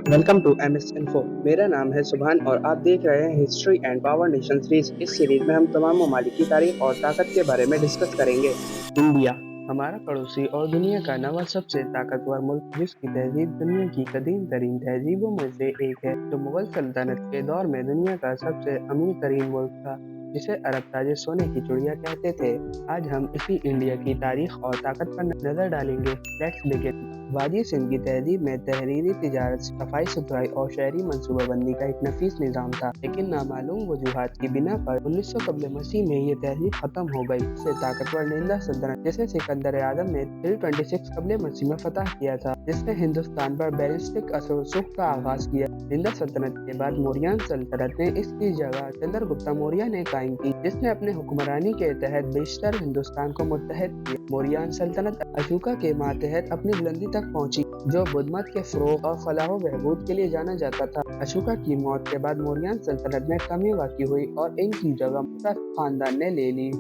Welcome to M S info. मेरा नाम है सुभान और आप देख रहे हैं history and power nation series. इस सीरीज में हम तमाम ममालिक की तारीख और ताकत के बारे में डिस्कस करेंगे। इंडिया हमारा पड़ोसी और दुनिया का नवा सबसे ताकतवर मुल्क, जिसकी तहजीब दुनिया की कदीम तरीन तहजीबों में से एक है, जो मुगल सल्तनत के दौर में दुनिया का सबसे अमीर तरीन मुल्क था, जिसे अरब ताजे सोने की चिड़िया कहते थे। आज हम इसी इंडिया की तारीख और ताकत पर नजर डालेंगे। Let's begin. वादी सिंध की तहजीब में तहरीरी तिजारत, सफाई सुथराई और शहरी मनसूबाबंदी का एक नफीस निज़ाम था, लेकिन नामालूम वजूहात की बिना पर 1900 कबल मसीह में ये तहजीब खत्म हो गई। इससे ताकतवर निंदा सल्तनत, जिसे सिकंदर आजम ने 326 कबल मसीह में फतह किया था, जिसने हिंदुस्तान पर बैलिस्टिक असर रसूख का आगाज किया। निंदा सल्तनत के बाद मौर्यन सल्तनत ने इसकी जगह चंद्रगुप्त मौर्य ने कायम की, जिसने अपने हुक्मरानी के तहत बेशतर हिंदुस्तान को मुत्तहद किया। मौर्यन सल्तनत अशोका के मातहत अपनी बुलंदी तक पहुंची, जो बुद्ध मत के फरोग और फलाह बहबूद के लिए जाना जाता था। अशोका की मौत के बाद मौर्यन सल्तनत में कमी वाक़ई हुई और इनकी जगह मुगल खानदान ने ले ली,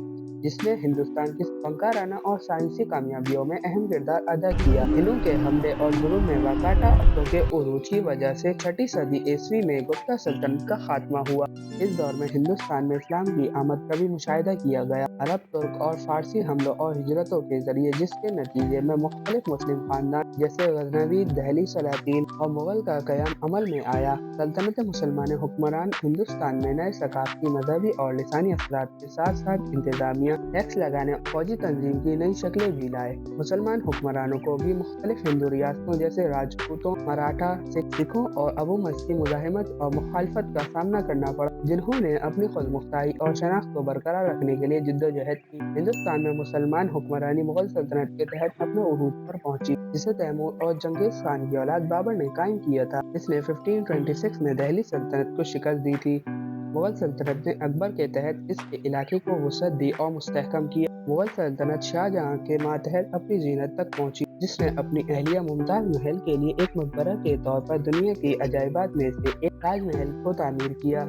जिसने हिंदुस्तान की फनकाराना और साइंसी कामयाबियों में अहम किरदार अदा किया। हिंदुओं के हमले और जुल्म में वाकाटा के उरूज की वजह से 6ठी सदी ईस्वी में गुप्ता सल्तनत का खात्मा हुआ। इस दौर में हिंदुस्तान में इस्लाम की आमद का भी मुशाहिदा किया गया। अरब, तुर्क और फारसी हमलों और हिजरतों के जरिए, जिसके नतीजे में मुख्तलिफ मुस्लिम खानदान जैसे गजनवी, दहली सलातीन और मुगल का कयाम अमल में आया। सल्तनत मुसलमान हुक्मरान हिंदुस्तान में नए सकाफती, मजहबी और लिसानी असरात के साथ साथ इंतजामिया, टैक्स लगाने और फौजी तंजीम की नई शक्लें भी लाए। मुसलमान हुक्मरानों को भी मुख्तलिफ हिंदू रियासतों जैसे राजपूतों, मराठा, सिखों और अबू मस्द की मुजाहिमत और मुखालफत का सामना करना पड़ा, जिन्होंने अपनी खुदमुख्तारी और शनाख्त को बरकरार रखने के लिए जिद्दोजहद की। हिंदुस्तान में मुसलमान हुक्मरानी मुगल सल्तनत के तहत अपने उरूज पर पहुंची, जिसे तैमूर और चंगेज खान की औलाद बाबर ने कायम किया था, जिसने 1526 में दिल्ली सल्तनत को शिकस्त दी थी। मुगल सल्तनत ने अकबर के तहत इसके इलाके को वसअत दी और मुस्तहकम किया। मुगल सल्तनत शाहजहां के मातहत अपनी जीनत तक पहुंची, जिसने अपनी अहलिया मुमताज महल के लिए एक मकबरा के तौर पर दुनिया की अजायबात में से एक ताजमहल को तामीर किया।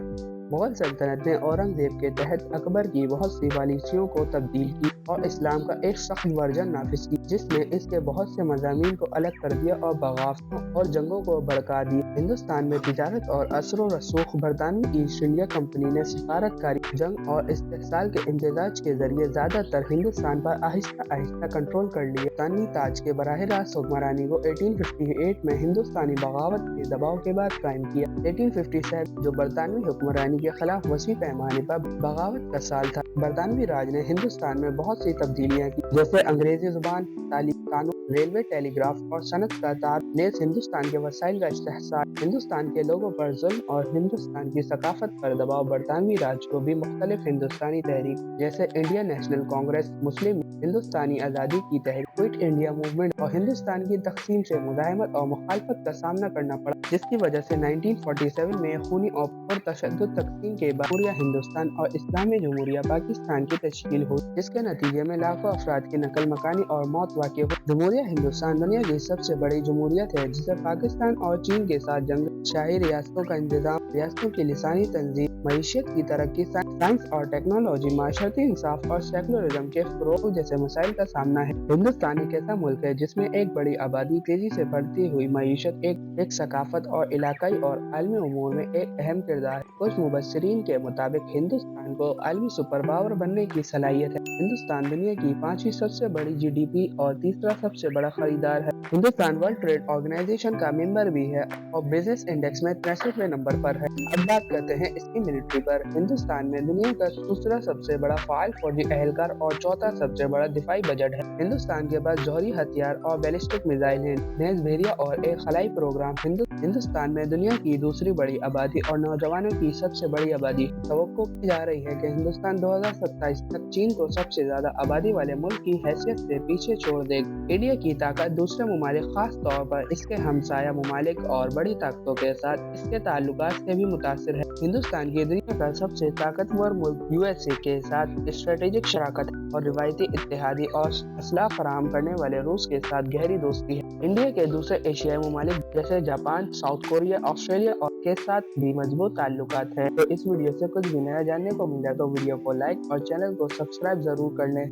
मुगल सल्तनत ने औरंगजेब के तहत अकबर की बहुत सी पॉलिसियों को तब्दील की और इस्लाम का एक सख्त वर्जन नाफिज की, जिसने इसके बहुत से मज़ामीन को अलग कर दिया और बगावतों और जंगों को भड़का दिया। हिंदुस्तान में तिजारत और असर रसूख बरतानवी ईस्ट इंडिया कंपनी ने सिफारतकारी, जंग और इस्तेहसाल के इम्तिजाज के जरिए ज़्यादातर हिंदुस्तान पर आहिस्ता आहिस्ता कंट्रोल कर लिया। बरतानवी ताज के बराह रास्त हुक्मरानी को 1858 में हिंदुस्तानी बगावत के दबाव के बाद कायम किया। 1857 जो बरतानवी हुक्मरानी के खिलाफ वसी पैमाने पर बगावत का साल था। बरतानवी राज ने हिंदुस्तान में बहुत सी तब्दीलियां की, जैसे अंग्रेजी जुबान, तालीम, कानून, रेलवे, टेलीग्राफ और सनत का तार, नेज हिंदुस्तान के वसाइल का इस्तेहसाल, हिंदुस्तान के लोगों पर जुल्म और हिंदुस्तान की सकाफत पर दबाव। बरतानवी राज को भी मुख्तलिफ हिंदुस्तानी तहरीक जैसे इंडियन नेशनल कांग्रेस, मुस्लिम हिंदुस्तानी आज़ादी की तहरीक, क्विट इंडिया मूवमेंट और हिंदुस्तान की तकसीम से मुजाहिमत और मुखालफत का सामना करना पड़ा, जिसकी वजह से 1947 में खूनी और तशद्दुद तकसीम के बाद जमहूरिया हिंदुस्तान और इस्लामी जमहूरिया पाकिस्तान की तश्कील हुई, जिसके नतीजे में लाखों अफराद की नकल मकानी और मौत वाक़ई हुई। जमहूरिया हिंदुस्तान दुनिया की सबसे बड़ी जमहूरियत है, जिसे पाकिस्तान और चीन के साथ जंग, शाही रियासतों का इंतजाम, रियासतों की लिसानी तंजीम, मईशत की तरक्की, साइंस और टेक्नोलॉजी, माशरती इंसाफ और सेकुलरिज्म के फरोग जैसे मसाइल का सामना है। हिंदुस्तान एक ऐसा मुल्क है जिसमें एक बड़ी आबादी, तेजी से बढ़ती हुई मईशत, एक सकाफत और इलाकाई और आलमी उमूर में एक अहम किरदार है। कुछ मुबस्सिरीन के मुताबिक हिंदुस्तान को आलमी सुपर पावर बनने की सलाहियत है। हिंदुस्तान दुनिया की 5वीं सबसे बड़ी जीडीपी और तीसरा सबसे बड़ा खरीदार है। हिंदुस्तान वर्ल्ड ट्रेड ऑर्गेनाइजेशन का मेंबर भी है और बिजनेस इंडेक्स में 63वें नंबर पर है। अब बात करते हैं इसकी मिलिट्री पर। हिंदुस्तान में दुनिया का दूसरा सबसे बड़ा फाइल फौजी एहलकार और चौथा सबसे बड़ा दिफाई बजट है। हिंदुस्तान के पास जौहरी हथियार और बैलिस्टिक मिसाइल हैं, नेज भेड़िया और एक खलाई प्रोग्राम। हिंदुस्तान में दुनिया की दूसरी बड़ी आबादी और नौजवानों की सबसे बड़ी आबादी। तवक्को की जा रही है कि हिंदुस्तान 2027 तक चीन को सबसे ज्यादा आबादी वाले मुल्क की हैसियत से पीछे छोड़ देगा। इंडिया की ताकत दूसरे ममालिक, खास तौर पर इसके हमसाया ममालिक और बड़ी ताकतों के साथ इसके ताल्लुकात से भी मुतासिर है। हिंदुस्तान की दुनिया का सबसे ताकतवर मुल्क यूएसए के साथ स्ट्रेटेजिक शराकत और रिवायती इत्तेहादी और असलाह फराहम करने वाले रूस के साथ गहरी दोस्ती है। इंडिया के दूसरे एशियाई ममालिक जैसे जापान, साउथ कोरिया, ऑस्ट्रेलिया और के साथ भी मजबूत ताल्लुकात है। तो इस वीडियो से कुछ भी नया जानने को मिला तो वीडियो को लाइक और चैनल को सब्सक्राइब जरूर कर लें।